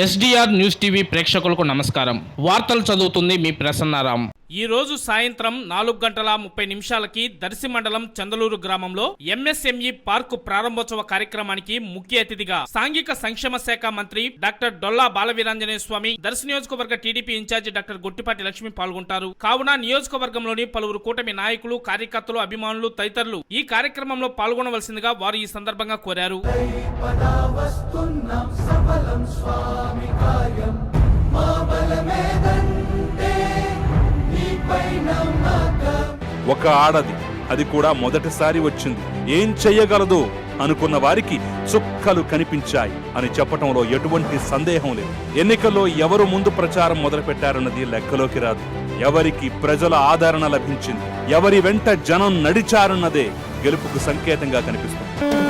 SDR news TV ప్రేక్షకులకు నమస్కారం. వార్తలు చదువుతుంది మీ ప్రసన్నారాం. ఈ రోజు సాయంత్రం 4:30 దర్శి మండలం చందలూరు గ్రామంలో ఎంఎస్ఎంఈ పార్కు ప్రారంభోత్సవ కార్యక్రమానికి ముఖ్య అతిథిగా సాంఘిక సంక్షేమ శాఖ మంత్రి డాక్టర్ డొల్లా బాలవీరాంజనేయ స్వామి, దర్శి నియోజకవర్గ TDP incharge doctor Gottipati Lakshmi పాల్గొంటారు. కావున నియోజకవర్గంలోని పలువురు కూటమి నాయకులు, కార్యకర్తలు, అభిమానులు తదితరులు ఈ కార్యక్రమంలో పాల్గొనవలసిందిగా వారు ఈ సందర్భంగా కోరారు. ఒక ఆడది, అది కూడా మొదటిసారి వచ్చింది, ఏం చెయ్యగలదు అనుకున్న వారికి చుక్కలు కనిపించాయి అని చెప్పటంలో ఎటువంటి సందేహం లేదు. ఎన్నికల్లో ఎవరు ముందు ప్రచారం మొదలుపెట్టారన్నది లెక్కలోకి రాదు. ఎవరికి ప్రజల ఆదరణ లభించింది, ఎవరి వెంట జనం నడిచారన్నదే గెలుపుకు సంకేతంగా కనిపిస్తుంది.